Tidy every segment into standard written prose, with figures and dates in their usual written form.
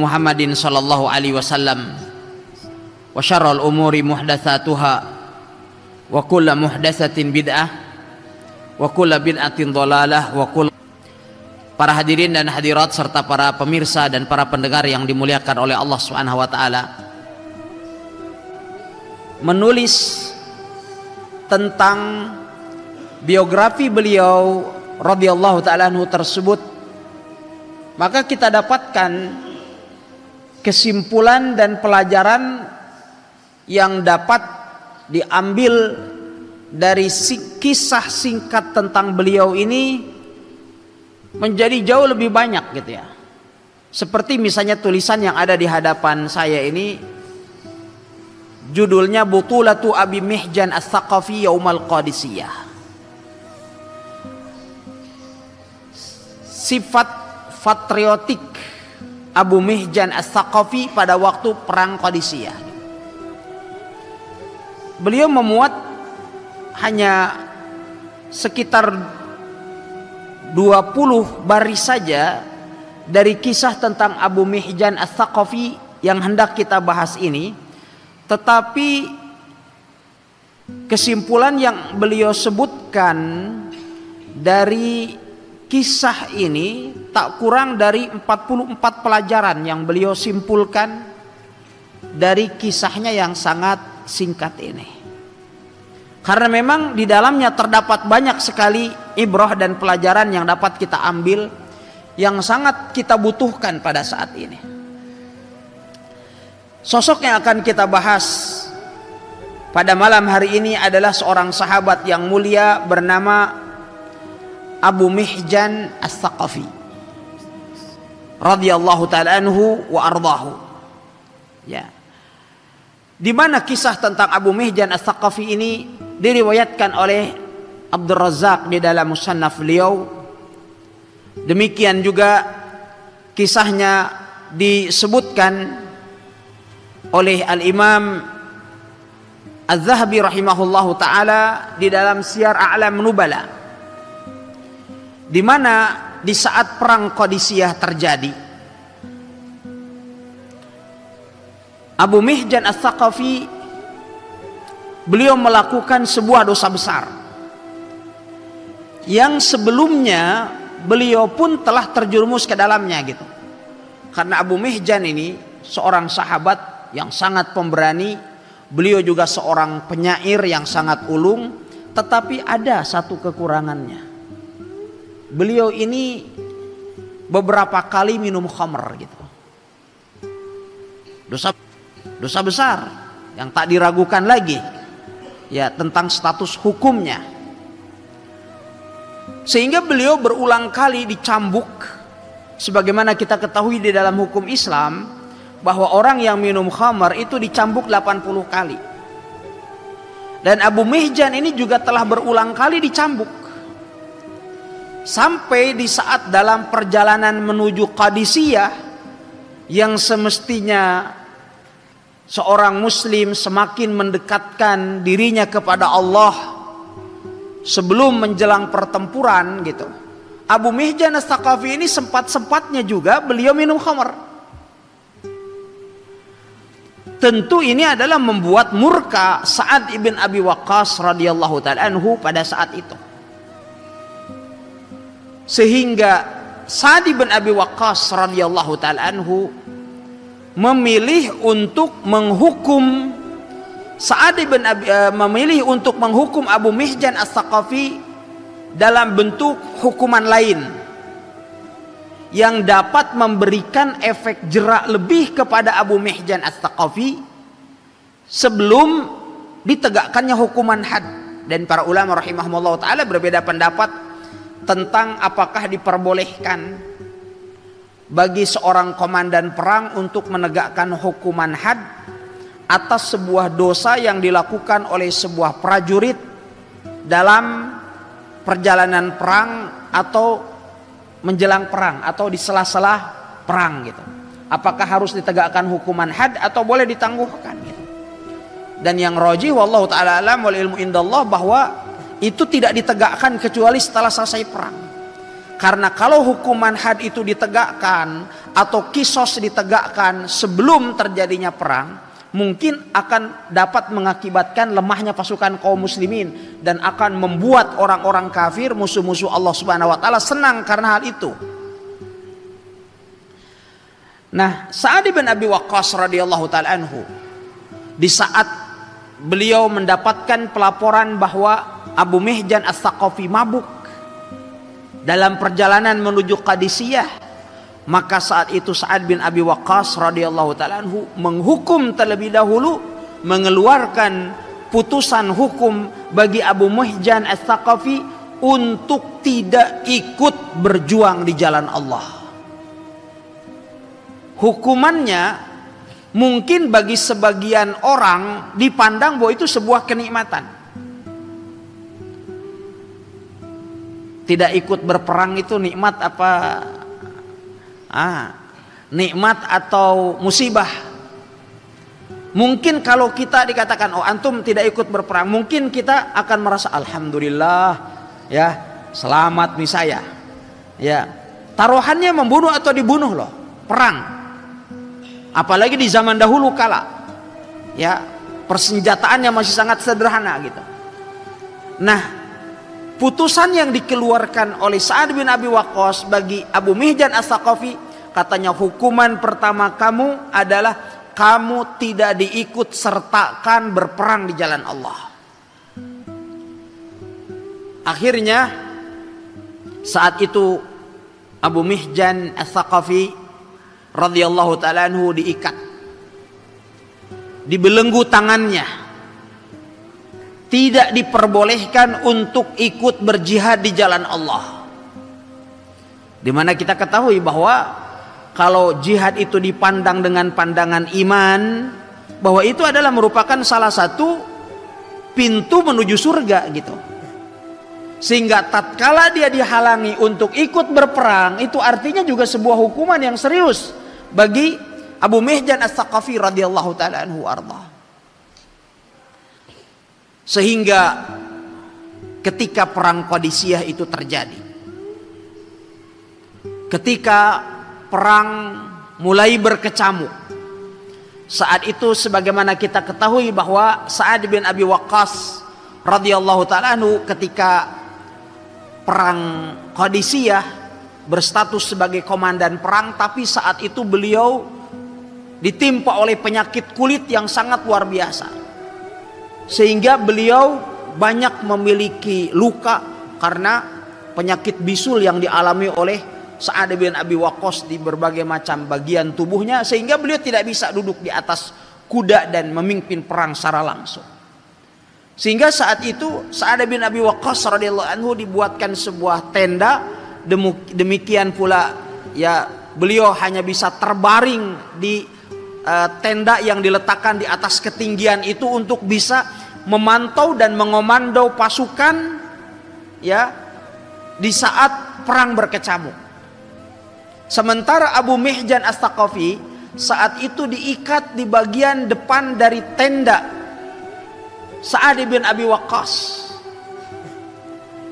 Muhammadin sallallahu alaihi wasallam wa syarrul umuri muhdatsatuha wa kullu muhdatsatin bid'ah wa kullu bid'atin dhalalah wa kullu. Para hadirin dan hadirat serta para pemirsa dan para pendengar yang dimuliakan oleh Allah Subhanahu wa taala, menulis tentang biografi beliau radhiyallahu ta'ala anhu tersebut, maka kita dapatkan kesimpulan dan pelajaran yang dapat diambil dari kisah singkat tentang beliau ini menjadi jauh lebih banyak gitu ya. Seperti misalnya tulisan yang ada di hadapan saya ini, judulnya Butulatu Abi Mihjan As-Saqafi Yaumal Qadisiyah. Sifat patriotik Abu Mihjan As-Saqafi pada waktu perang Qadisiyah. Beliau memuat hanya sekitar 20 baris saja dari kisah tentang Abu Mihjan As-Saqafi yang hendak kita bahas ini, tetapi kesimpulan yang beliau sebutkan dari kisah ini tak kurang dari 44 pelajaran yang beliau simpulkan dari kisahnya yang sangat singkat ini. Karena memang di dalamnya terdapat banyak sekali ibrah dan pelajaran yang dapat kita ambil, yang sangat kita butuhkan pada saat ini. Sosok yang akan kita bahas pada malam hari ini adalah seorang sahabat yang mulia bernama Abu Mihjan As-Saqafi radhiyallahu ta'ala anhu wa ardahu. Ya. Di mana kisah tentang Abu Mihjan As-Saqafi ini diriwayatkan oleh Abdul Razzaq di dalam musannaf beliau. Demikian juga kisahnya disebutkan oleh Al-Imam Az-Zahabi rahimahullahu taala di dalam Siyar A'lam Nubala, di mana di saat perang Qadisiyah terjadi, Abu Mihjan As-Saqafi beliau melakukan sebuah dosa besar yang sebelumnya beliau pun telah terjerumus ke dalamnya gitu. Karena Abu Mihjan ini seorang sahabat yang sangat pemberani, beliau juga seorang penyair yang sangat ulung, tetapi ada satu kekurangannya. Beliau ini beberapa kali minum khamr gitu. Dosa besar yang tak diragukan lagi ya tentang status hukumnya, sehingga beliau berulang kali dicambuk. Sebagaimana kita ketahui di dalam hukum Islam bahwa orang yang minum khamar itu dicambuk 80 kali, dan Abu Mihjan ini juga telah berulang kali dicambuk, sampai di saat dalam perjalanan menuju Qadisiyah yang semestinya seorang muslim semakin mendekatkan dirinya kepada Allah sebelum menjelang pertempuran gitu, Abu Mihjan As-Saqafi ini sempat-sempatnya juga beliau minum khamar. Tentu ini adalah membuat murka Sa'ad ibn Abi Waqqas radhiyallahu ta'ala anhu pada saat itu, sehingga Sa'ad ibn Abi Waqqas radhiyallahu ta'ala anhu memilih untuk menghukum Abu Mihjan As-Saqafi dalam bentuk hukuman lain yang dapat memberikan efek jerak lebih kepada Abu Mihjan As-Saqafi sebelum ditegakkannya hukuman had. Dan para ulama rahimahumullah ta'ala berbeda pendapat tentang apakah diperbolehkan bagi seorang komandan perang untuk menegakkan hukuman had atas sebuah dosa yang dilakukan oleh sebuah prajurit dalam perjalanan perang atau menjelang perang atau di sela-sela perang gitu. Apakah harus ditegakkan hukuman had atau boleh ditangguhkan gitu. Dan yang rajih wallahu ta'ala alam wal ilmu indallah bahwa itu tidak ditegakkan kecuali setelah selesai perang. Karena kalau hukuman had itu ditegakkan atau kisos ditegakkan sebelum terjadinya perang, mungkin akan dapat mengakibatkan lemahnya pasukan kaum muslimin dan akan membuat orang-orang kafir, musuh-musuh Allah Subhanahu wa taala senang karena hal itu. Nah, Sa'ad bin Abi Waqqas radhiyallahu taala anhu, di saat beliau mendapatkan pelaporan bahwa Abu Mihjan As-Saqafi mabuk dalam perjalanan menuju Qadisiyah, maka saat itu Sa'ad bin Abi Waqqas radhiyallahu taala anhu menghukum terlebih dahulu, mengeluarkan putusan hukum bagi Abu Mihjan As-Saqafi untuk tidak ikut berjuang di jalan Allah. Hukumannya mungkin bagi sebagian orang dipandang bahwa itu sebuah kenikmatan. Tidak ikut berperang itu nikmat apa? Nikmat atau musibah? Mungkin kalau kita dikatakan, oh antum tidak ikut berperang, mungkin kita akan merasa alhamdulillah, ya selamat nih saya. Ya, taruhannya membunuh atau dibunuh loh, perang. Apalagi di zaman dahulu kala, ya persenjataannya masih sangat sederhana gitu. Nah, putusan yang dikeluarkan oleh Sa'ad bin Abi Waqqas bagi Abu Mihjan As-Saqafi, katanya hukuman pertama kamu adalah kamu tidak diikut sertakan berperang di jalan Allah. Akhirnya saat itu Abu Mihjan As-Saqafi radhiyallahu ta'ala anhu diikat, dibelenggu tangannya, tidak diperbolehkan untuk ikut berjihad di jalan Allah. Dimana kita ketahui bahwa kalau jihad itu dipandang dengan pandangan iman, bahwa itu adalah merupakan salah satu pintu menuju surga gitu. Sehingga tatkala dia dihalangi untuk ikut berperang, itu artinya juga sebuah hukuman yang serius bagi Abu Mihjan As-Saqafi radhiyallahu ta'ala anhu arda. Sehingga ketika perang Qadisiyah itu terjadi, ketika perang mulai berkecamuk, saat itu sebagaimana kita ketahui bahwa Sa'ad bin Abi Waqqas radhiyallahu ta'ala anhu ketika perang Qadisiyah berstatus sebagai komandan perang, tapi saat itu beliau ditimpa oleh penyakit kulit yang sangat luar biasa, sehingga beliau banyak memiliki luka karena penyakit bisul yang dialami oleh Sa'ad bin Abi Waqqas di berbagai macam bagian tubuhnya, sehingga beliau tidak bisa duduk di atas kuda dan memimpin perang secara langsung. Sehingga saat itu Sa'ad bin Abi Waqqas radhiyallahu anhu dibuatkan sebuah tenda. Demikian pula ya beliau hanya bisa terbaring di tenda yang diletakkan di atas ketinggian itu untuk bisa memantau dan mengomando pasukan ya di saat perang berkecamuk. Sementara Abu Mihjan As-Saqafi saat itu diikat di bagian depan dari tenda Sa'ad bin Abi Waqqas,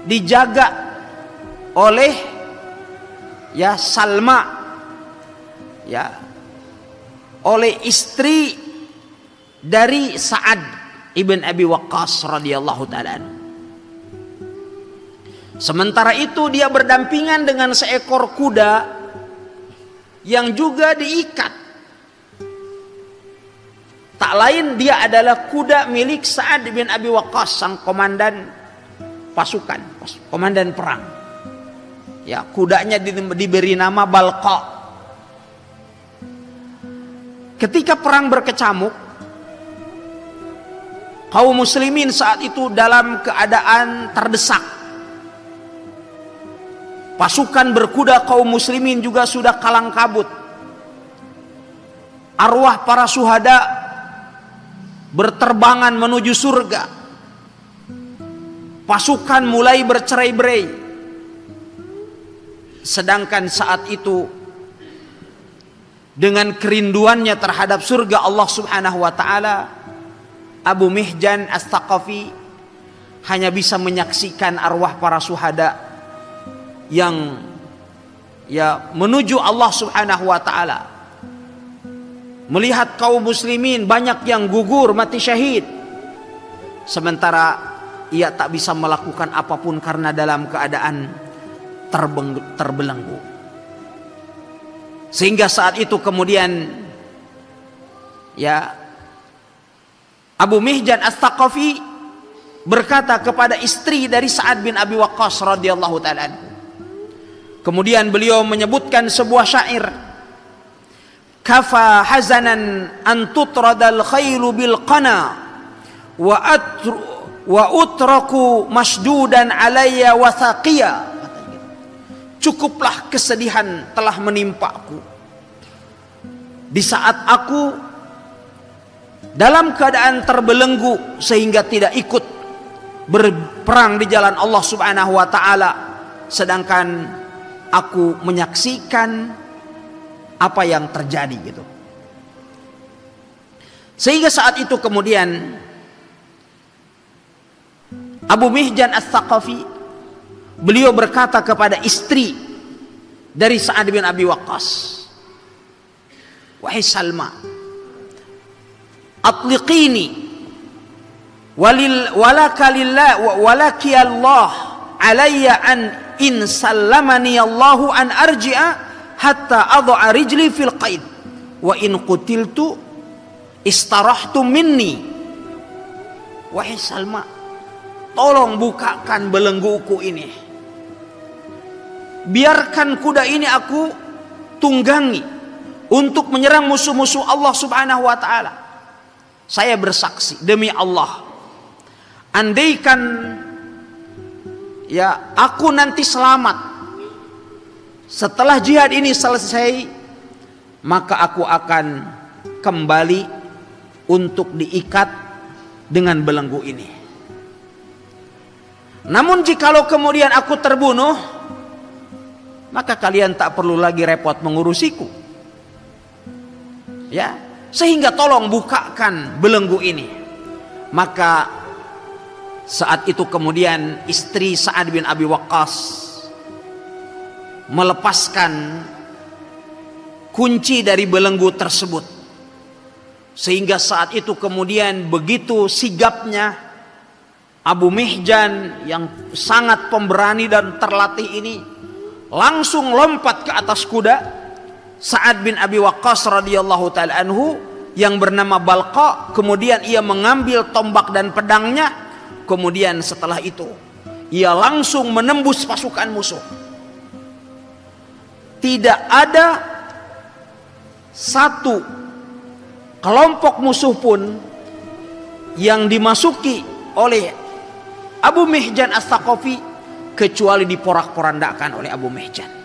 dijaga oleh ya Salma, ya oleh istri dari Sa'ad ibn Abi Waqqas radhiyallahu ta'ala. Sementara itu dia berdampingan dengan seekor kuda yang juga diikat. Tak lain dia adalah kuda milik Sa'ad bin Abi Waqqas, sang komandan pasukan, komandan perang. Ya, kudanya diberi nama Balqa. Ketika perang berkecamuk, kaum muslimin saat itu dalam keadaan terdesak. Pasukan berkuda kaum muslimin juga sudah kalang kabut. Arwah para syuhada berterbangan menuju surga. Pasukan mulai bercerai-berai. Sedangkan saat itu dengan kerinduannya terhadap surga Allah Subhanahu wa taala, Abu Mihjan As-Saqafi hanya bisa menyaksikan arwah para syuhada yang ya menuju Allah Subhanahu wa taala. Melihat kaum muslimin banyak yang gugur mati syahid, sementara ia tak bisa melakukan apapun karena dalam keadaan terbelenggu. Sehingga saat itu kemudian ya Abu Mihjan As-Saqafi berkata kepada istri dari Sa'ad bin Abi Waqqas radhiyallahu ta'ala anhu. Kemudian beliau menyebutkan sebuah syair, kafa hazanan an tutradal khailu bil qana wa utraku masdudan alayya wasaqiya. Cukuplah kesedihan telah menimpaku di saat aku dalam keadaan terbelenggu sehingga tidak ikut berperang di jalan Allah Subhanahu wa taala, sedangkan aku menyaksikan apa yang terjadi gitu. Sehingga saat itu kemudian Abu Mihjan As-Saqafi beliau berkata kepada istri dari Sa'ad bin Abi Waqqas, wahai Salma, atliqini walaki Allah alayya an in sallamani Allahu an arji'a hatta adha'a rijli fil qaid wa in qutiltu istarahtu minni. Wahai Salma, tolong bukakan belengguku ini, biarkan kuda ini aku tunggangi untuk menyerang musuh-musuh Allah Subhanahu wa taala. Saya bersaksi demi Allah, andaikan ya aku nanti selamat setelah jihad ini selesai, maka aku akan kembali untuk diikat dengan belenggu ini. Namun jikalau kemudian aku terbunuh, maka kalian tak perlu lagi repot mengurusiku. Ya, sehingga tolong bukakan belenggu ini. Maka saat itu kemudian istri Sa'ad bin Abi Waqqas melepaskan kunci dari belenggu tersebut. Sehingga saat itu kemudian begitu sigapnya Abu Mihjan yang sangat pemberani dan terlatih ini langsung lompat ke atas kuda. Sa'ad bin Abi Waqqas radhiyallahu ta'ala anhu yang bernama Balqa, kemudian ia mengambil tombak dan pedangnya, kemudian setelah itu ia langsung menembus pasukan musuh. Tidak ada satu kelompok musuh pun yang dimasuki oleh Abu Mihjan As-Saqafi kecuali diporak-porandakan oleh Abu Mihjan.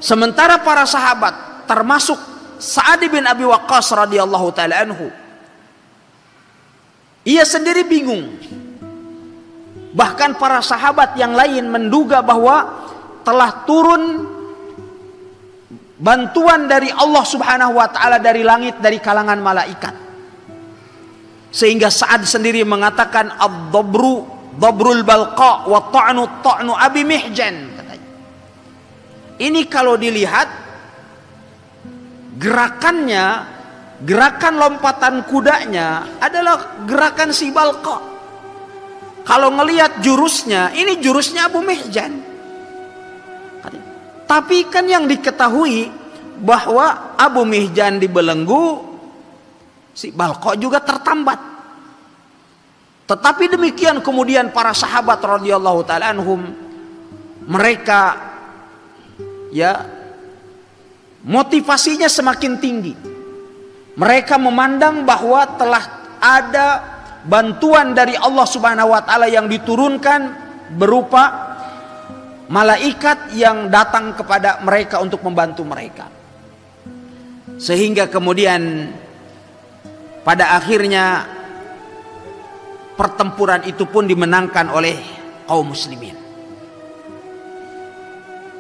Sementara para sahabat termasuk Sa'ad bin Abi Waqqas radhiyallahu ta'ala anhu, ia sendiri bingung. Bahkan para sahabat yang lain menduga bahwa telah turun bantuan dari Allah Subhanahu wa taala dari langit dari kalangan malaikat. Sehingga Sa'ad sendiri mengatakan ad-dabru dabrul Balqa wa ta'nu Abi Mihjan, katanya. Ini kalau dilihat gerakannya, gerakan lompatan kudanya adalah gerakan si Balqa. Kalau ngelihat jurusnya, ini jurusnya Abu Mihjan. Tapi kan yang diketahui bahwa Abu Mihjan dibelenggu, si Balqa juga tertambat. Tetapi demikian kemudian para sahabat radhiyallahu ta'ala anhum, mereka ya motivasinya semakin tinggi. Mereka memandang bahwa telah ada bantuan dari Allah Subhanahu wa taala yang diturunkan berupa malaikat yang datang kepada mereka untuk membantu mereka. Sehingga kemudian pada akhirnya pertempuran itu pun dimenangkan oleh kaum muslimin.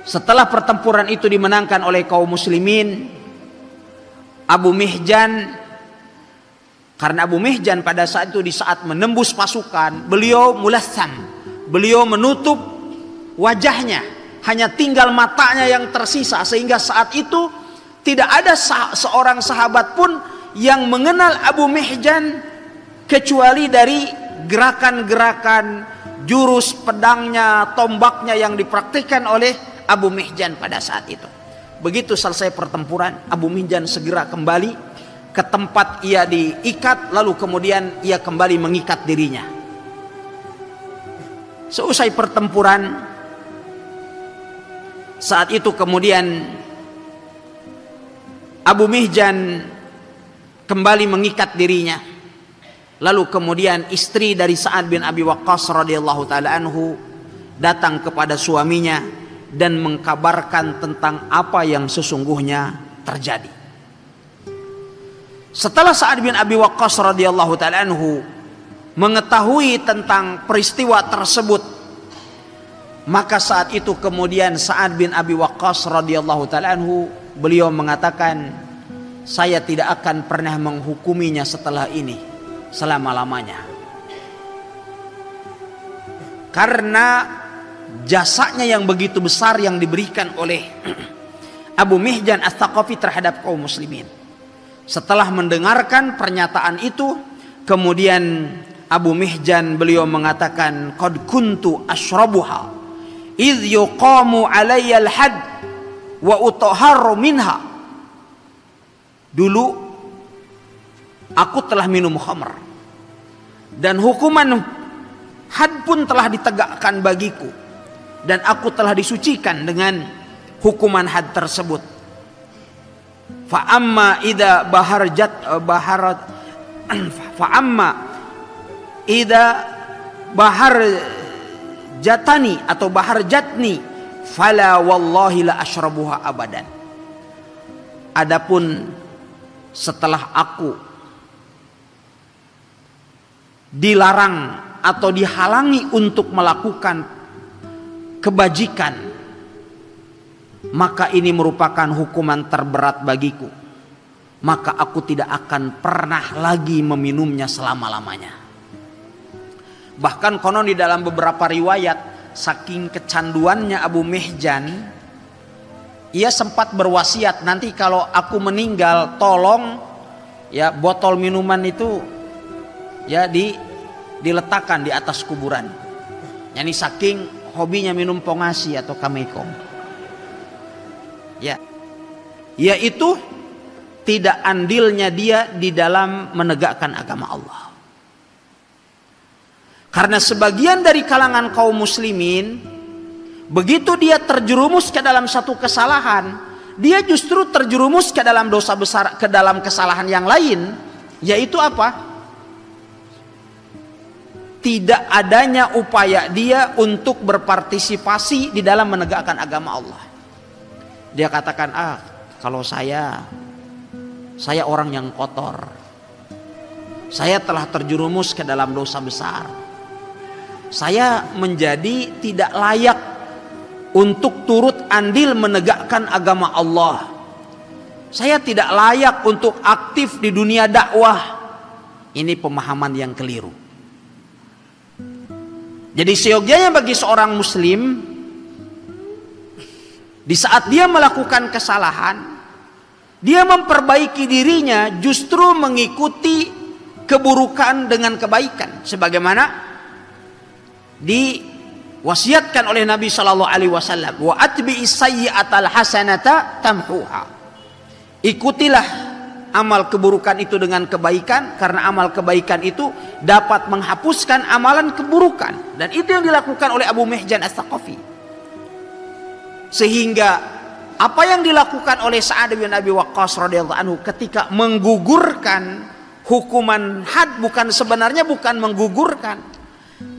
Setelah pertempuran itu dimenangkan oleh kaum muslimin, Abu Mihjan, karena Abu Mihjan pada saat itu di saat menembus pasukan, beliau mulassam, beliau menutup wajahnya hanya tinggal matanya yang tersisa, sehingga saat itu tidak ada seorang sahabat pun yang mengenal Abu Mihjan kecuali dari gerakan-gerakan jurus pedangnya, tombaknya yang dipraktikkan oleh Abu Mihjan pada saat itu. Begitu selesai pertempuran, Abu Mihjan segera kembali ke tempat ia diikat, lalu kemudian ia kembali mengikat dirinya. Seusai pertempuran, saat itu kemudian Abu Mihjan kembali mengikat dirinya. Lalu kemudian istri dari Sa'ad bin Abi Waqqas radhiyallahu taala anhu datang kepada suaminya dan mengkabarkan tentang apa yang sesungguhnya terjadi. Setelah Sa'ad bin Abi Waqqas radhiyallahu taala anhu mengetahui tentang peristiwa tersebut, maka saat itu kemudian Sa'ad bin Abi Waqqas radhiyallahu taala anhu beliau mengatakan, saya tidak akan pernah menghukuminya setelah ini selama-lamanya, karena jasanya yang begitu besar yang diberikan oleh Abu Mihjan Ats-Tsaqafi terhadap kaum muslimin. Setelah mendengarkan pernyataan itu, kemudian Abu Mihjan beliau mengatakan, qad kuntu ashrabuha idh yuqamu alayya al-had wa utahharu minha. Dulu aku telah minum khamr dan hukuman had pun telah ditegakkan bagiku, dan aku telah disucikan dengan hukuman had tersebut. Fa amma idza baharjatani atau baharjatni fala wallahi la ashrabuha abadan. Adapun setelah aku dilarang atau dihalangi untuk melakukan kebajikan, maka ini merupakan hukuman terberat bagiku, maka aku tidak akan pernah lagi meminumnya selama-lamanya. Bahkan konon di dalam beberapa riwayat, saking kecanduannya Abu Mihjan, ia sempat berwasiat, nanti kalau aku meninggal tolong ya botol minuman itu ya diletakkan di atas kuburan. Yani saking hobinya minum pongasi atau kamekong. Ya. Yaitu tidak andilnya dia di dalam menegakkan agama Allah. Karena sebagian dari kalangan kaum muslimin, begitu dia terjerumus ke dalam satu kesalahan, dia justru terjerumus ke dalam dosa besar, ke dalam kesalahan yang lain, yaitu apa? Tidak adanya upaya dia untuk berpartisipasi di dalam menegakkan agama Allah. Dia katakan, kalau saya orang yang kotor, saya telah terjerumus ke dalam dosa besar, saya menjadi tidak layak untuk turut andil menegakkan agama Allah, saya tidak layak untuk aktif di dunia dakwah. Ini pemahaman yang keliru. Jadi seyogyanya bagi seorang muslim, di saat dia melakukan kesalahan, dia memperbaiki dirinya justru mengikuti keburukan dengan kebaikan, sebagaimana diwasiatkan oleh Nabi Shallallahu Alaihi Wasallam, wa atbi'is sayyi'atal hasanata tamhuha. Ikutilah amal keburukan itu dengan kebaikan, karena amal kebaikan itu dapat menghapuskan amalan keburukan. Dan itu yang dilakukan oleh Abu Mihjan Ats-Tsaqafi. Sehingga apa yang dilakukan oleh Sa'ad bin Abi Waqqas radhiyallahu anhu ketika menggugurkan hukuman had, sebenarnya bukan menggugurkan,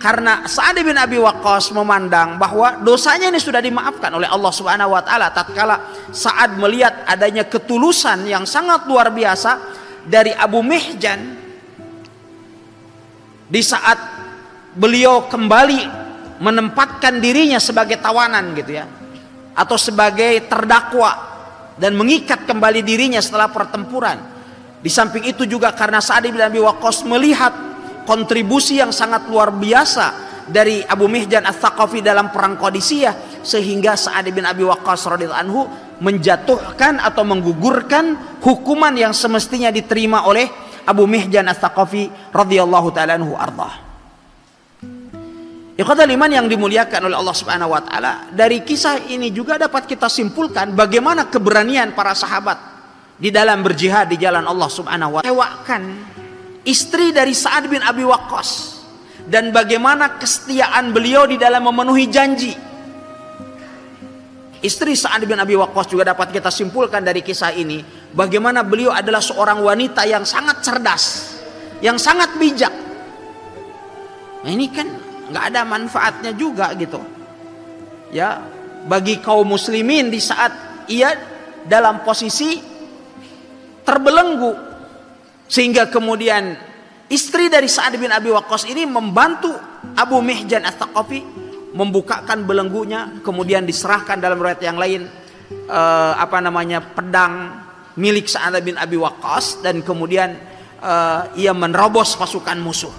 karena Sa'ad bin Abi Waqqas memandang bahwa dosanya ini sudah dimaafkan oleh Allah Subhanahu wa taala. Tatkala Sa'ad melihat adanya ketulusan yang sangat luar biasa dari Abu Mihjan, di saat beliau kembali menempatkan dirinya sebagai tawanan gitu ya, atau sebagai terdakwa, dan mengikat kembali dirinya setelah pertempuran. Di samping itu juga karena Sa'ad bin Abi Waqqas melihat kontribusi yang sangat luar biasa dari Abu Mihjan Ats-Tsaqafi dalam perang Qadisiyah, sehingga Sa'ad bin Abi Waqqas radhiyallahu anhu menjatuhkan atau menggugurkan hukuman yang semestinya diterima oleh Abu Mihjan As-Saqafi radhiyallahu taala anhu ardah. Ikhwatal iman yang dimuliakan oleh Allah Subhanahu wa taala, dari kisah ini juga dapat kita simpulkan bagaimana keberanian para sahabat di dalam berjihad di jalan Allah Subhanahu wa taala. Hewakan istri dari Sa'ad bin Abi Waqqas dan bagaimana kesetiaan beliau di dalam memenuhi janji. Istri Sa'ad bin Abi Waqqas juga dapat kita simpulkan dari kisah ini bagaimana beliau adalah seorang wanita yang sangat cerdas, yang sangat bijak. Nah, ini kan nggak ada manfaatnya juga gitu ya bagi kaum muslimin di saat ia dalam posisi terbelenggu, sehingga kemudian istri dari Sa'ad bin Abi Waqqas ini membantu Abu Mihjan As-Saqafi membukakan belenggunya, kemudian diserahkan dalam riwayat yang lain pedang milik Sa'ad bin Abi Waqqas, dan kemudian ia menerobos pasukan musuh.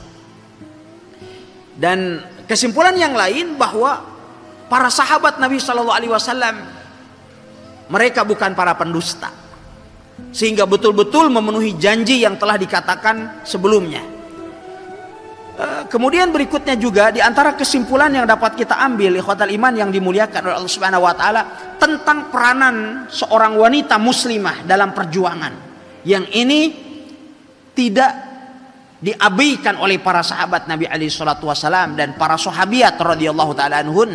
Dan kesimpulan yang lain bahwa para sahabat Nabi Shallallahu Alaihi Wasallam mereka bukan para pendusta, sehingga betul-betul memenuhi janji yang telah dikatakan sebelumnya. Kemudian berikutnya juga di antara kesimpulan yang dapat kita ambil ikhwatal iman yang dimuliakan oleh Allah Subhanahu wa taala tentang peranan seorang wanita muslimah dalam perjuangan, yang ini tidak diabaikan oleh para sahabat Nabi alaihi salatu wasallam dan para sahabiat radhiyallahu taala anhun,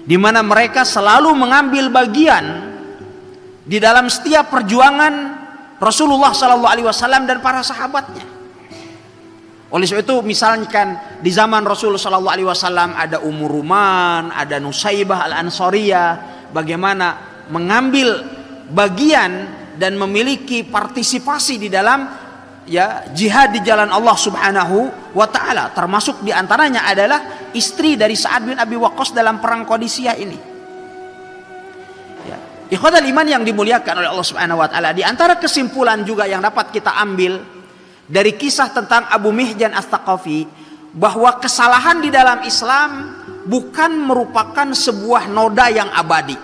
di mana mereka selalu mengambil bagian di dalam setiap perjuangan Rasulullah sallallahu alaihi wasallam dan para sahabatnya. Oleh sebab itu misalkan di zaman Rasul sallallahu alaihi wasallam ada Ummu Ruman, ada Nusaibah al-Ansariyah, bagaimana mengambil bagian dan memiliki partisipasi di dalam jihad di jalan Allah Subhanahu wa taala. Termasuk di antaranya adalah istri dari Sa'ad bin Abi Waqqas dalam perang Qadisiyah ini. Ikhwatal iman yang dimuliakan oleh Allah Subhanahu wa taala, di antara kesimpulan juga yang dapat kita ambil dari kisah tentang Abu Mihjan As-Saqafi, bahwa kesalahan di dalam Islam bukan merupakan sebuah noda yang abadi.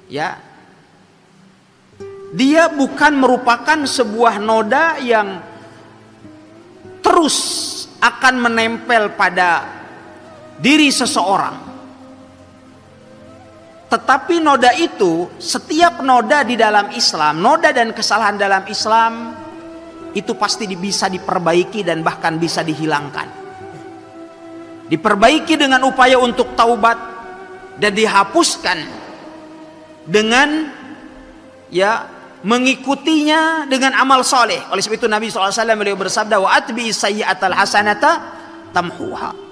Ya. Dia bukan merupakan sebuah noda yang terus akan menempel pada diri seseorang. Tetapi noda itu, setiap noda di dalam Islam, noda dan kesalahan dalam Islam itu pasti bisa diperbaiki dan bahkan bisa dihilangkan. Diperbaiki dengan upaya untuk taubat dan dihapuskan dengan mengikutinya dengan amal soleh. Oleh sebab itu Nabi SAW beliau bersabda, wa atbi sayyi'atal hasanata tamhuha.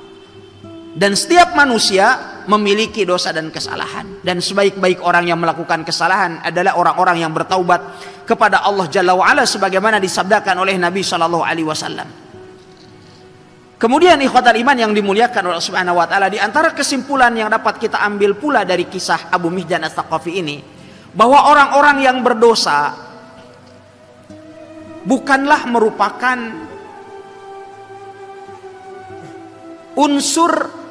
Dan setiap manusia memiliki dosa dan kesalahan, dan sebaik-baik orang yang melakukan kesalahan adalah orang-orang yang bertaubat kepada Allah Jalla wa Ala, sebagaimana disabdakan oleh Nabi Shallallahu Alaihi Wasallam. Kemudian ikhwatal iman yang dimuliakan oleh Allah Subhanahu wa taala, di antara kesimpulan yang dapat kita ambil pula dari kisah Abu Mihjan As-Saqafi ini, bahwa orang-orang yang berdosa bukanlah merupakan unsur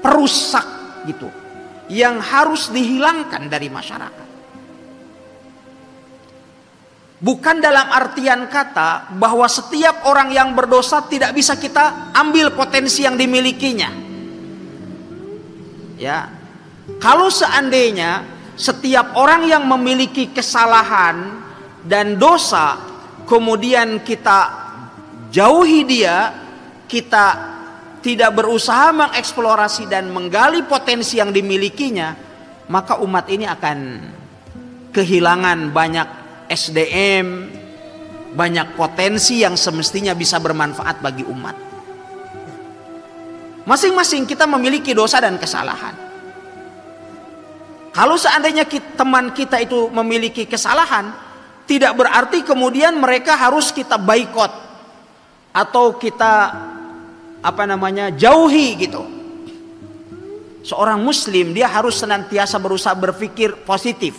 perusak gitu yang harus dihilangkan dari masyarakat. Bukan dalam artian kata bahwa setiap orang yang berdosa tidak bisa kita ambil potensi yang dimilikinya. Ya. Kalau seandainya setiap orang yang memiliki kesalahan dan dosa kemudian kita jauhi dia, kita tidak berusaha mengeksplorasi dan menggali potensi yang dimilikinya, maka umat ini akan kehilangan banyak SDM, banyak potensi yang semestinya bisa bermanfaat bagi umat. Masing-masing kita memiliki dosa dan kesalahan. Kalau seandainya teman kita itu memiliki kesalahan, tidak berarti kemudian mereka harus kita boikot atau kita jauhi gitu. Seorang muslim dia harus senantiasa berusaha berpikir positif.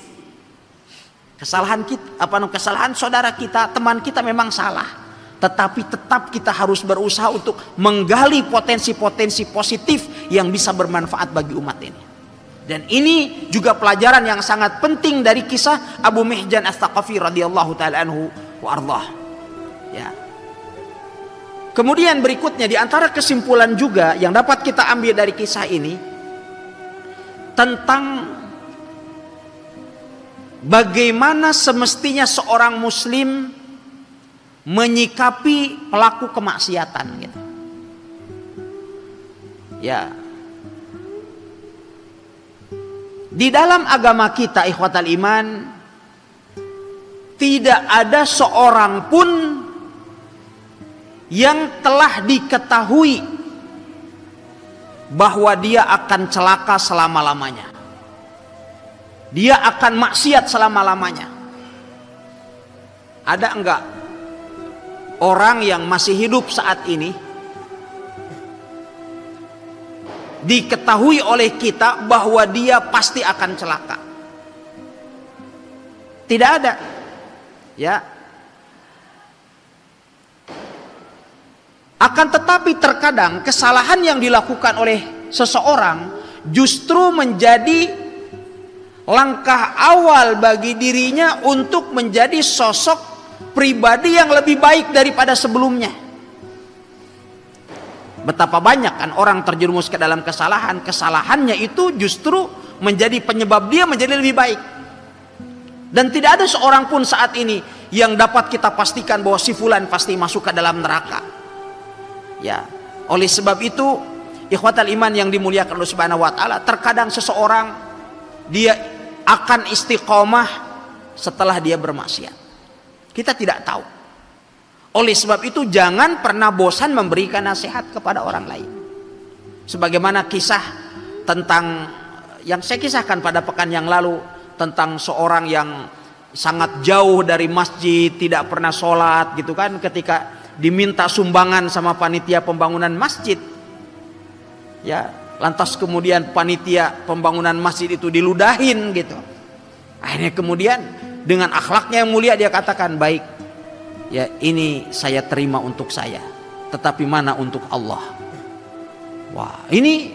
Kesalahan kita, kesalahan saudara kita, teman kita memang salah. tetapi tetap kita harus berusaha untuk menggali potensi-potensi positif yang bisa bermanfaat bagi umat ini. Dan ini juga pelajaran yang sangat penting dari kisah Abu Mihjan As-Saqafi radhiyallahu taala anhu wa ardhah. Ya. Kemudian berikutnya di antara kesimpulan juga yang dapat kita ambil dari kisah ini tentang bagaimana semestinya seorang muslim menyikapi pelaku kemaksiatan gitu. Ya. Di dalam agama kita ikhwatal iman tidak ada seorang pun yang telah diketahui bahwa dia akan celaka selama-lamanya. Dia akan maksiat selama-lamanya. Ada enggak orang yang masih hidup saat ini diketahui oleh kita bahwa dia pasti akan celaka? Tidak ada. Ya. Akan tetapi terkadang kesalahan yang dilakukan oleh seseorang justru menjadi langkah awal bagi dirinya untuk menjadi sosok pribadi yang lebih baik daripada sebelumnya. Betapa banyak kan orang terjerumus ke dalam kesalahan, kesalahannya itu justru menjadi penyebab dia menjadi lebih baik. Dan tidak ada seorang pun saat ini yang dapat kita pastikan bahwa si fulan pasti masuk ke dalam neraka. Ya, oleh sebab itu ikhwatal iman yang dimuliakan Allah Subhanahu wa taala, terkadang seseorang dia akan istiqomah setelah dia bermaksiat. Kita tidak tahu. Oleh sebab itu jangan pernah bosan memberikan nasihat kepada orang lain. Sebagaimana kisah tentang yang saya kisahkan pada pekan yang lalu tentang seorang yang sangat jauh dari masjid, tidak pernah sholat gitu kan, ketika diminta sumbangan sama panitia pembangunan masjid, ya lantas kemudian panitia pembangunan masjid itu diludahin gitu. Akhirnya kemudian dengan akhlaknya yang mulia dia katakan, baik ya ini saya terima untuk saya, tetapi mana untuk Allah. Wah, ini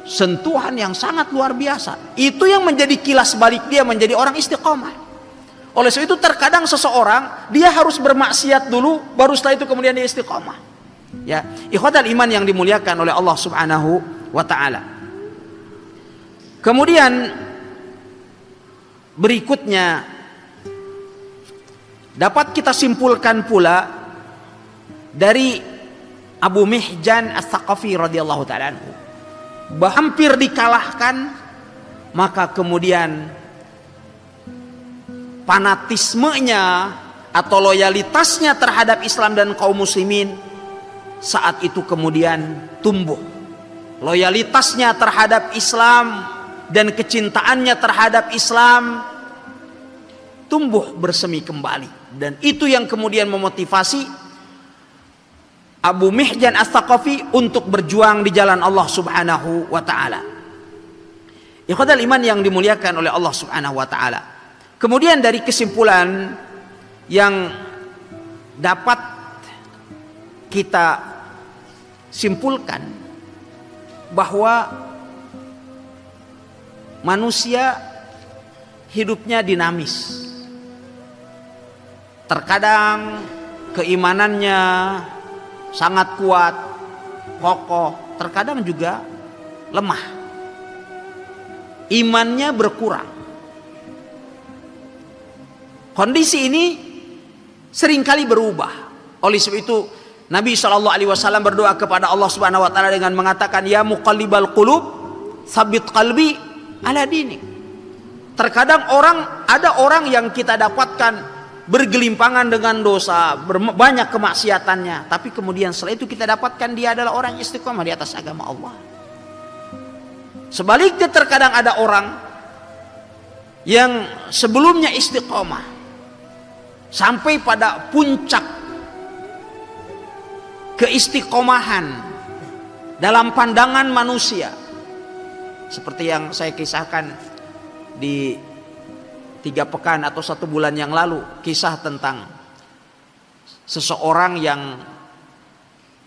sentuhan yang sangat luar biasa. Itu yang menjadi kilas balik dia menjadi orang istiqomah. Oleh sebab itu terkadang seseorang dia harus bermaksiat dulu, baru setelah itu kemudian dia istiqomah. Ya, ikhwatal iman yang dimuliakan oleh Allah Subhanahu wa taala. Kemudian berikutnya dapat kita simpulkan pula dari Abu Mihjan As-Saqafi radhiyallahu taala anhu, bahwa hampir dikalahkan, maka kemudian fanatismenya atau loyalitasnya terhadap Islam dan kaum muslimin saat itu kemudian tumbuh. Loyalitasnya terhadap Islam dan kecintaannya terhadap Islam tumbuh bersemi kembali, dan itu yang kemudian memotivasi Abu Mihjan As-Saqafi untuk berjuang di jalan Allah Subhanahu wa taala. Ikhwatal iman yang dimuliakan oleh Allah Subhanahu wa taala. Kemudian dari kesimpulan yang dapat kita simpulkan bahwa manusia hidupnya dinamis. Terkadang keimanannya sangat kuat, kokoh, terkadang juga lemah. Imannya berkurang. Kondisi ini seringkali berubah. Oleh sebab itu Nabi SAW berdoa kepada Allah Subhanahu wa taala dengan mengatakan, ya muqallibal qulub tsabbit qalbi ala dinik. Terkadang ada orang yang kita dapatkan bergelimpangan dengan dosa, banyak kemaksiatannya, tapi kemudian setelah itu kita dapatkan dia adalah orang istiqomah di atas agama Allah. Sebaliknya terkadang ada orang yang sebelumnya istiqomah sampai pada puncak keistiqomahan dalam pandangan manusia, seperti yang saya kisahkan di 3 pekan atau 1 bulan yang lalu, kisah tentang seseorang yang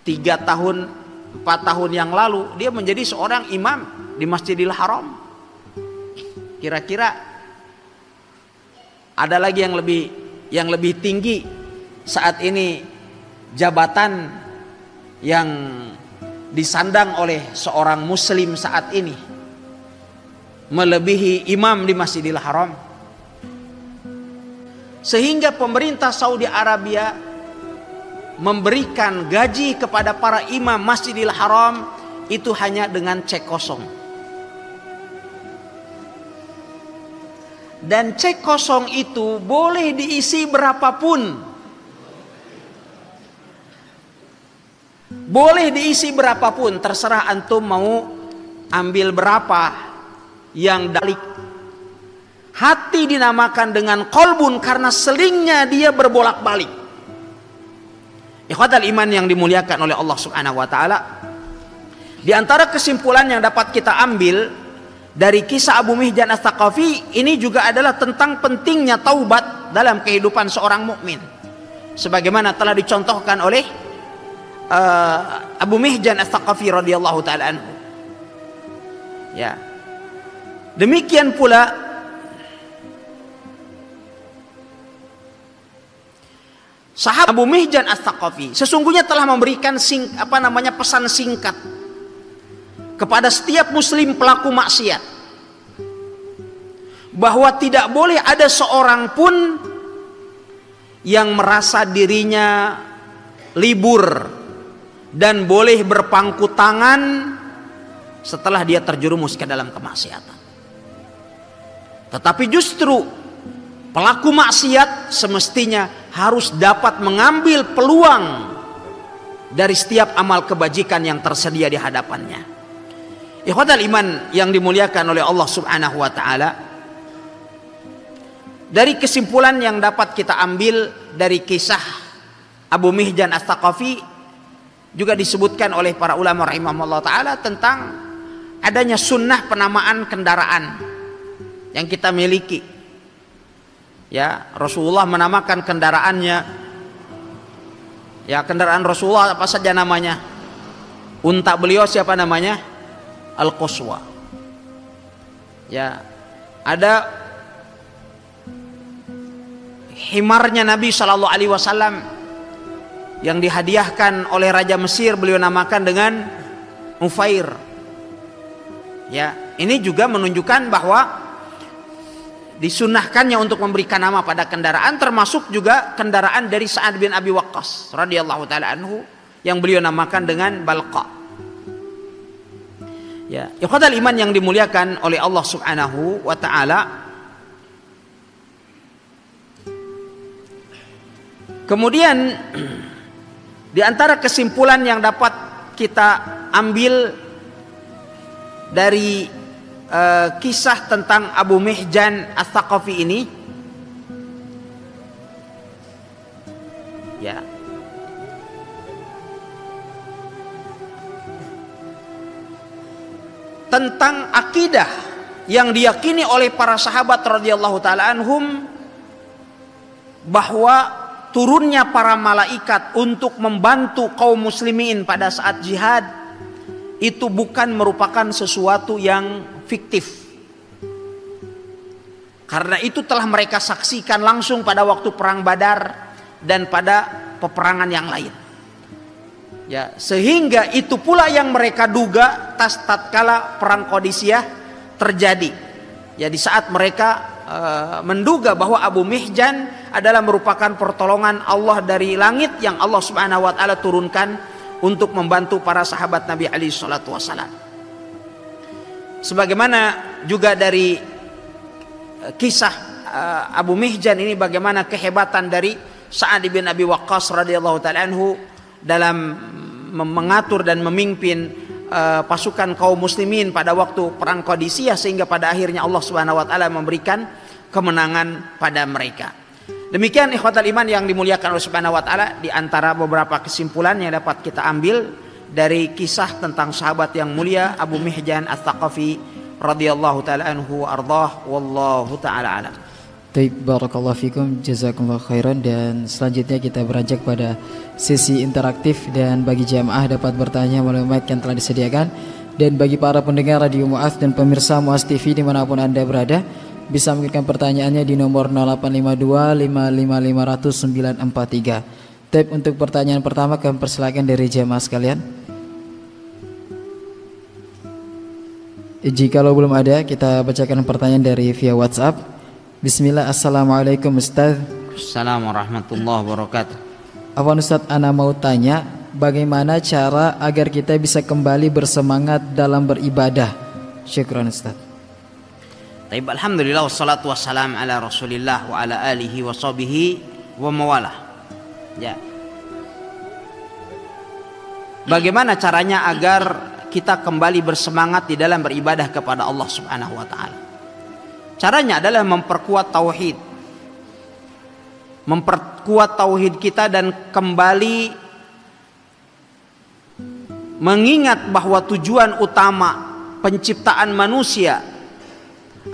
3 tahun 4 tahun yang lalu dia menjadi seorang imam di Masjidil Haram. Kira-kira ada lagi yang lebih tinggi saat ini jabatan yang disandang oleh seorang muslim saat ini melebihi imam di Masjidil Haram. Sehingga pemerintah Saudi Arabia memberikan gaji kepada para imam Masjidil Haram itu hanya dengan cek kosong. Dan cek kosong itu boleh diisi berapapun. Boleh diisi berapapun, terserah antum mau ambil berapa yang dalik. Hati dinamakan dengan kolbun karena selingnya dia berbolak-balik. Ikhwatal iman yang dimuliakan oleh Allah Subhanahu wa taala, di antara kesimpulan yang dapat kita ambil dari kisah Abu Mihjan Ats-Tsaqafi ini juga adalah tentang pentingnya taubat dalam kehidupan seorang mukmin. Sebagaimana telah dicontohkan oleh Abu Mihjan Ats-Tsaqafi radhiyallahu taala anhu. Ya. Demikian pula sahabat Abu Mihjan Ats-Tsaqafi sesungguhnya telah memberikan pesan singkat kepada setiap muslim pelaku maksiat bahwa tidak boleh ada seorang pun yang merasa dirinya libur dan boleh berpangku tangan setelah dia terjerumus ke dalam kemaksiatan. Tetapi justru pelaku maksiat semestinya harus dapat mengambil peluang dari setiap amal kebajikan yang tersedia di hadapannya. Ikhwatal iman yang dimuliakan oleh Allah Subhanahu wa taala, dari kesimpulan yang dapat kita ambil dari kisah Abu Mihjan Ats-Tsaqafi juga disebutkan oleh para ulama rahimahullah taala tentang adanya sunnah penamaan kendaraan yang kita miliki. Ya, Rasulullah menamakan kendaraannya. Ya, kendaraan Rasulullah apa saja namanya? Unta beliau siapa namanya? Al-Quswa. Ya, ada himarnya Nabi Shallallahu Alaihi Wasallam yang dihadiahkan oleh Raja Mesir, beliau namakan dengan Ufair. Ya, ini juga menunjukkan bahwa disunahkannya untuk memberikan nama pada kendaraan, termasuk juga kendaraan dari Sa'ad bin Abi Waqqas radhiyallahu taala anhu yang beliau namakan dengan Balqa. Ya, ikhwatal iman yang dimuliakan oleh Allah Subhanahu wa taala. Kemudian di antara kesimpulan yang dapat kita ambil dari kisah tentang Abu Mihjan Ats-Tsaqafi ini, ya, tentang akidah yang diyakini oleh para sahabat radhiyallahu taala anhum bahwa turunnya para malaikat untuk membantu kaum muslimin pada saat jihad itu bukan merupakan sesuatu yang fiktif. Karena itu telah mereka saksikan langsung pada waktu perang Badar dan pada peperangan yang lain. Ya, sehingga itu pula yang mereka duga tatkala perang Qadisiyah terjadi. Ya, di saat mereka menduga bahwa Abu Mihjan adalah merupakan pertolongan Allah dari langit yang Allah Subhanahu wa taala turunkan untuk membantu para sahabat Nabi alaihi salatu wasallam. Sebagaimana juga dari kisah Abu Mihjan ini, bagaimana kehebatan dari Sa'ad bin Abi Waqqas radhiyallahu taala anhu dalam mengatur dan memimpin pasukan kaum muslimin pada waktu perang Qadisiyah, sehingga pada akhirnya Allah Subhanahu wa taala memberikan kemenangan pada mereka. Demikian ikhwatal iman yang dimuliakan Allah Subhanahu wa taala, di antara beberapa kesimpulan yang dapat kita ambil dari kisah tentang sahabat yang mulia Abu Mihjan Ats-Tsaqafi radhiyallahu taala anhu wa ardhah, wallahu taala alam. Baik, barakallahu fikum, jazakumullah khairan. Dan selanjutnya kita beranjak pada sesi interaktif, dan bagi jamaah dapat bertanya melalui mic yang telah disediakan. Dan bagi para pendengar Radio Mu'adz dan pemirsa Mu'adz TV dimanapun Anda berada, bisa mengirimkan pertanyaannya di nomor 0852 55 500 943. Tab untuk pertanyaan pertama kami persilakan dari jamaah sekalian. Jikalau belum ada, kita bacakan pertanyaan dari via WhatsApp. Bismillah, assalamualaikum Ustaz. Assalamualaikum warahmatullahi wabarakatuh. Afwan Ustaz, ana mau tanya, bagaimana cara agar kita bisa kembali bersemangat dalam beribadah? Syukran Ustaz. Baik, alhamdulillah wassalatu wassalam ala Rasulillah wa ala alihi wa sahbihi wa mawalah. Ya. Bagaimana caranya agar kita kembali bersemangat di dalam beribadah kepada Allah Subhanahu wa taala? Caranya adalah memperkuat tauhid. Memperkuat tauhid kita dan kembali mengingat bahwa tujuan utama penciptaan manusia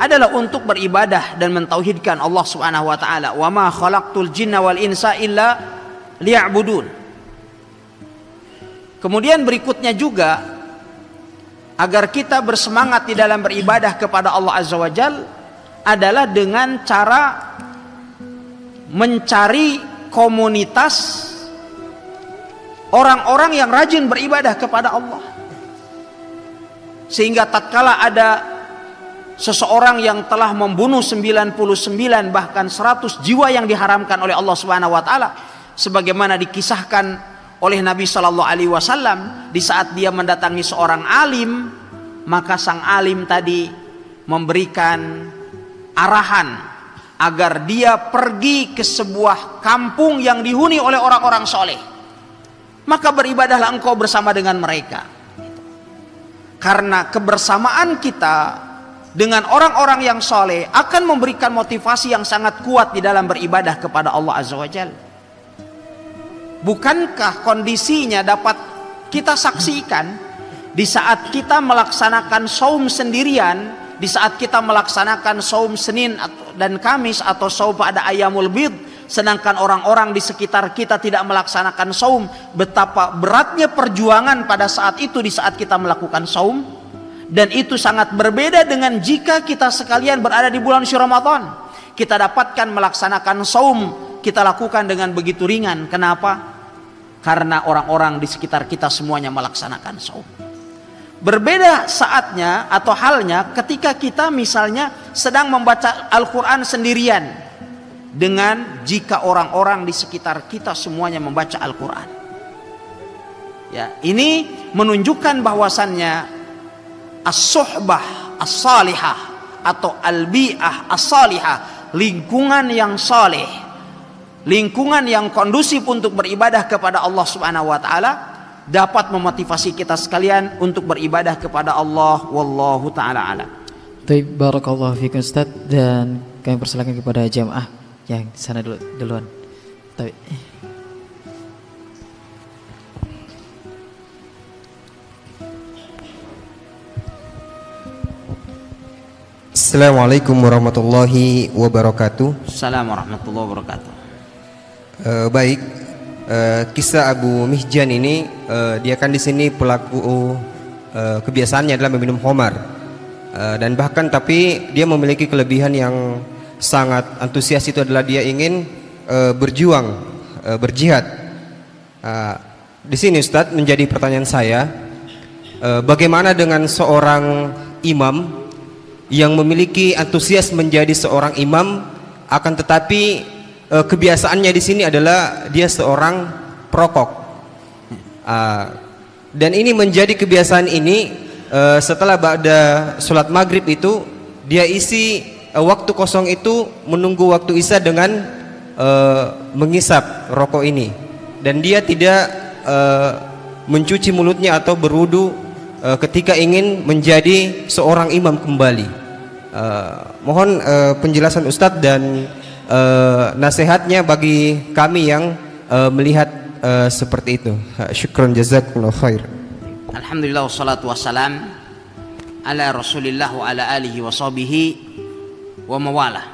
adalah untuk beribadah dan mentauhidkan Allah Subhanahu wa taala. Wa ma khalaqtul jinna wal insa illa liya'budun. Kemudian berikutnya juga, agar kita bersemangat di dalam beribadah kepada Allah Azza wa Jalla adalah dengan cara mencari komunitas orang-orang yang rajin beribadah kepada Allah, sehingga tatkala ada seseorang yang telah membunuh 99 bahkan 100 jiwa yang diharamkan oleh Allah Subhanahu wa taala, sebagaimana dikisahkan oleh Nabi sallallahu alaihi wasallam di saat dia mendatangi seorang alim, maka sang alim tadi memberikan arahan agar dia pergi ke sebuah kampung yang dihuni oleh orang-orang soleh, maka beribadahlah engkau bersama dengan mereka. Karena kebersamaan kita dengan orang-orang yang soleh akan memberikan motivasi yang sangat kuat di dalam beribadah kepada Allah Azza wa Jalla. Bukankah kondisinya dapat kita saksikan di saat kita melaksanakan saum sendirian, di saat kita melaksanakan saum Senin dan Kamis atau saum pada Ayyamul Bid, sedangkan orang-orang di sekitar kita tidak melaksanakan saum, betapa beratnya perjuangan pada saat itu di saat kita melakukan saum. Dan itu sangat berbeda dengan jika kita sekalian berada di bulan suci Ramadan. Kita dapatkan melaksanakan saum, kita lakukan dengan begitu ringan. Kenapa? Karena orang-orang di sekitar kita semuanya melaksanakan saum. Berbeda saatnya atau halnya ketika kita misalnya sedang membaca Al-Quran sendirian, dengan jika orang-orang di sekitar kita semuanya membaca Al-Quran. Ya, ini menunjukkan bahwasannya as-suhbah as-salihah atau al-bi'ah as-salihah, lingkungan yang saleh, lingkungan yang kondusif untuk beribadah kepada Allah Subhanahu wa taala, dapat memotivasi kita sekalian untuk beribadah kepada Allah. Wallahu taala alam. Baik, barakallahu fikum Ustaz, dan kami persilakan kepada jamaah yang sana duluan. Baik. Assalamualaikum warahmatullahi wabarakatuh. Assalamualaikum warahmatullahi wabarakatuh. Baik, kisah Abu Mihjan ini dia kan di sini pelaku kebiasaannya adalah meminum khamar, dan bahkan tapi dia memiliki kelebihan yang sangat antusias, itu adalah dia ingin berjuang, berjihad. Di sini Ustadz, menjadi pertanyaan saya, bagaimana dengan seorang imam yang memiliki antusias menjadi seorang imam, akan tetapi kebiasaannya di sini adalah dia seorang perokok, dan ini menjadi kebiasaan ini setelah ba'da sholat maghrib itu dia isi waktu kosong itu menunggu waktu isya dengan menghisap rokok ini, dan dia tidak mencuci mulutnya atau berwudu ketika ingin menjadi seorang imam kembali. Mohon penjelasan Ustadz dan nasihatnya bagi kami yang melihat seperti itu. Syukran, jazakumullah khair. Alhamdulillah wassalatu wassalam ala Rasulillah wa ala alihi wa sahbihi wa mawalah.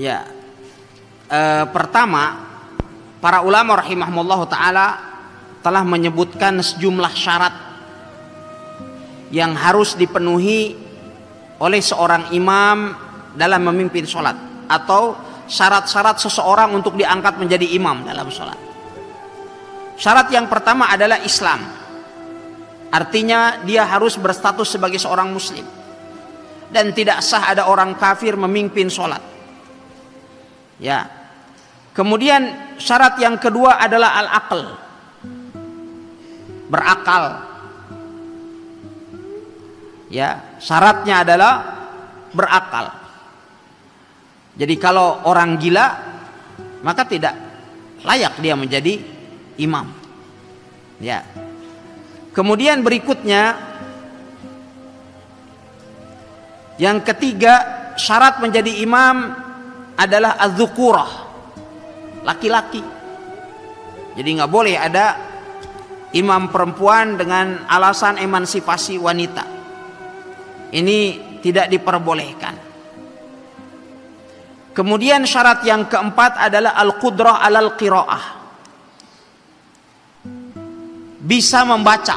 Ya, pertama, para ulama rahimahumullah ta'ala telah menyebutkan sejumlah syarat yang harus dipenuhi oleh seorang imam dalam memimpin sholat, atau syarat-syarat seseorang untuk diangkat menjadi imam dalam sholat. Syarat yang pertama adalah Islam, artinya dia harus berstatus sebagai seorang muslim dan tidak sah ada orang kafir memimpin sholat. Ya. Kemudian syarat yang kedua adalah al-aql, berakal. Ya, syaratnya adalah berakal. Jadi kalau orang gila maka tidak layak dia menjadi imam. Ya. Kemudian berikutnya yang ketiga, syarat menjadi imam adalah az-dzukurah, laki-laki. Jadi nggak boleh ada imam perempuan dengan alasan emansipasi wanita. Ini tidak diperbolehkan. Kemudian syarat yang keempat adalah al-qudrah alal qiraah, bisa membaca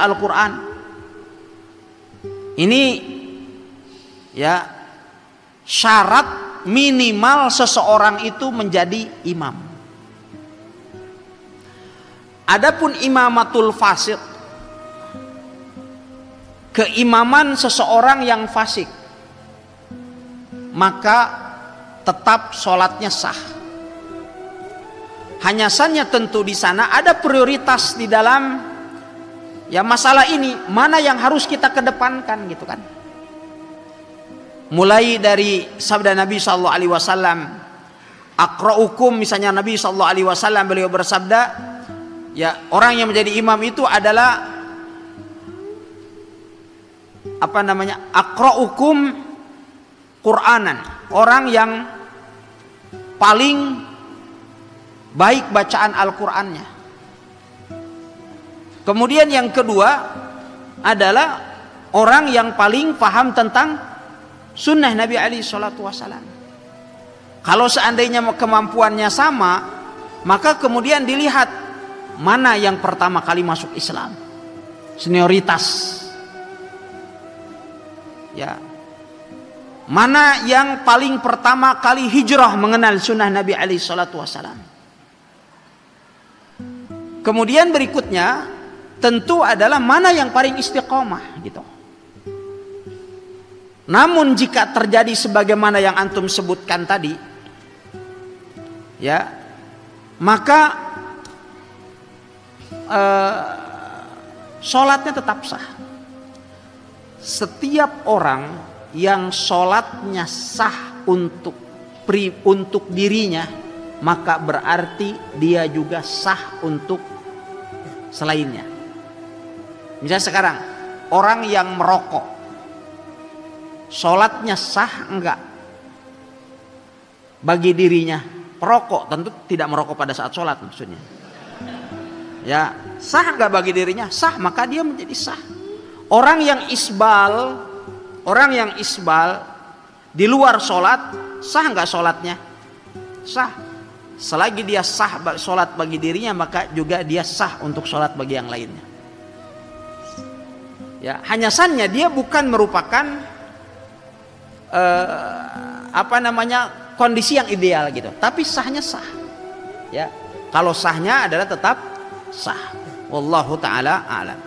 Al-Quran. Ini ya syarat minimal seseorang itu menjadi imam. Adapun imamatul fasik, keimaman seseorang yang fasik, maka tetap sholatnya sah. Hanya saja tentu di sana ada prioritas di dalam ya masalah ini, mana yang harus kita kedepankan gitu kan. Mulai dari sabda Nabi sallallahu alaihi wasallam, aqra'ukum, misalnya Nabi sallallahu alaihi wasallam beliau bersabda, ya orang yang menjadi imam itu adalah aqra'ukum Qur'anan, orang yang paling baik bacaan Al-Qur'annya. Kemudian yang kedua adalah orang yang paling paham tentang sunnah Nabi alaihi salatu wasallam. Kalau seandainya kemampuannya sama, maka kemudian dilihat mana yang pertama kali masuk Islam, senioritas. Ya, mana yang paling pertama kali hijrah mengenal sunnah Nabi alaihi salatu wasallam. Kemudian berikutnya tentu adalah mana yang paling istiqomah gitu. Namun jika terjadi sebagaimana yang antum sebutkan tadi, ya, maka sholatnya tetap sah. Setiap orang yang sholatnya sah untuk dirinya, maka berarti dia juga sah untuk selainnya. Misalnya sekarang orang yang merokok, sholatnya sah enggak bagi dirinya? Perokok tentu tidak merokok pada saat sholat maksudnya. Ya, sah enggak bagi dirinya? Sah, maka dia menjadi sah. Orang yang isbal di luar sholat, sah enggak sholatnya? Sah. Selagi dia sah sholat bagi dirinya, maka juga dia sah untuk sholat bagi yang lainnya. Ya, hanya saja dia bukan merupakan kondisi yang ideal gitu, tapi sahnya sah. Ya, kalau sahnya adalah tetap sah. Wallahu taala a'lam.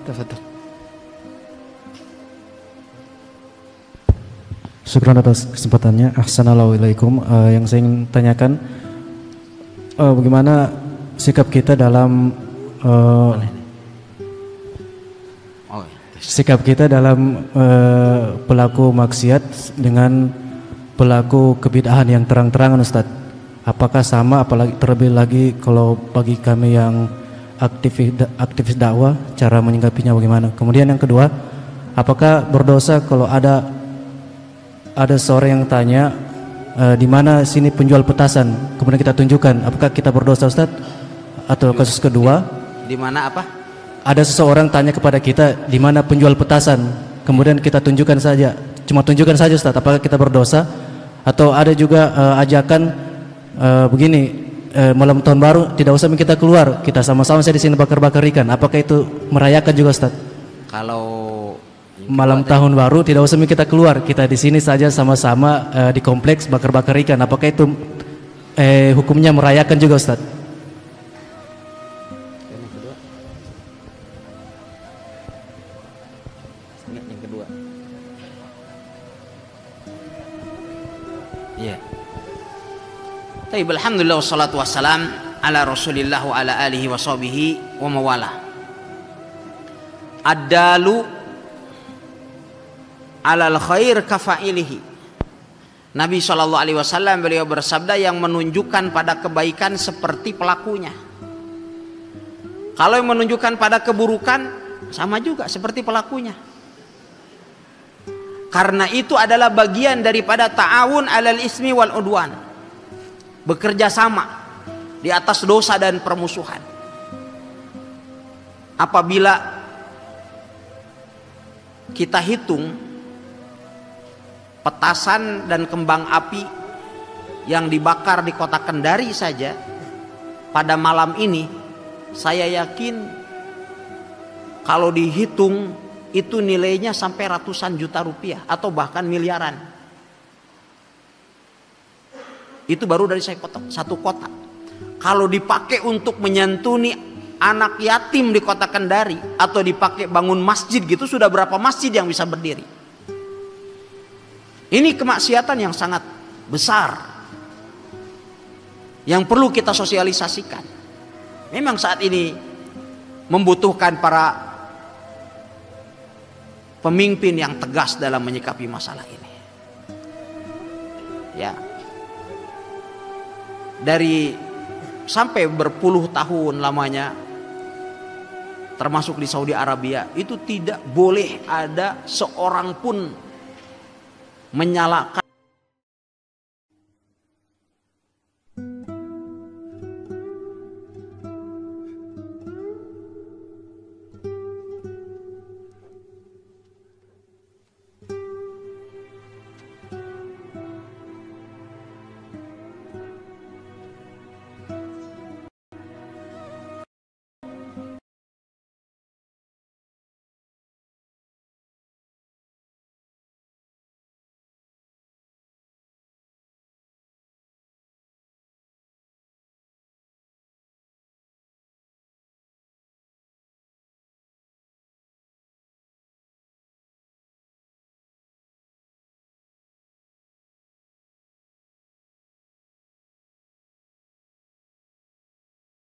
Tafadhal. Syukran atas kesempatannya. Assalamualaikum. Yang saya ingin tanyakan, bagaimana sikap kita dalam pelaku maksiat dengan pelaku kebid'ahan yang terang-terangan, Ustaz. Apakah sama, apalagi terlebih lagi kalau bagi kami yang aktivis dakwah, cara menyikapinya bagaimana? Kemudian yang kedua, apakah berdosa kalau ada seorang yang tanya di mana sini penjual petasan, kemudian kita tunjukkan, apakah kita berdosa, Ustaz? Atau kasus kedua, di mana apa? Ada seseorang tanya kepada kita di mana penjual petasan, kemudian kita tunjukkan saja, cuma tunjukkan saja Ustaz, apakah kita berdosa? Atau ada juga ajakan begini, malam tahun baru tidak usah kita keluar, kita sama-sama saya di sini bakar-bakar ikan, apakah itu merayakan juga Ustaz? Kalau Malam tahun baru tidak usah kita keluar, kita di sini saja sama-sama di kompleks bakar-bakar ikan, apakah itu hukumnya merayakan juga Ustaz? yang kedua. Iya. Baik, alhamdulillah wassalatu wassalam ala Rasulillah wa ala alihi wa sahbihi wa mawala. Ad-dalu alal khair kafailihi. Nabi SAW beliau bersabda, yang menunjukkan pada kebaikan seperti pelakunya. Kalau yang menunjukkan pada keburukan, sama juga seperti pelakunya. Karena itu adalah bagian daripada ta'awun alal ismi wal udwan, bekerja sama di atas dosa dan permusuhan. Apabila kita hitung petasan dan kembang api yang dibakar di kota Kendari saja pada malam ini, saya yakin kalau dihitung itu nilainya sampai ratusan juta rupiah atau bahkan miliaran. Itu baru dari satu kota. Kalau dipakai untuk menyantuni anak yatim di kota Kendari atau dipakai bangun masjid gitu, sudah berapa masjid yang bisa berdiri? Ini kemaksiatan yang sangat besar yang perlu kita sosialisasikan. Memang saat ini membutuhkan para pemimpin yang tegas dalam menyikapi masalah ini. Ya. Dari sampai berpuluh tahun lamanya, termasuk di Saudi Arabia, itu tidak boleh ada seorang pun menyalakan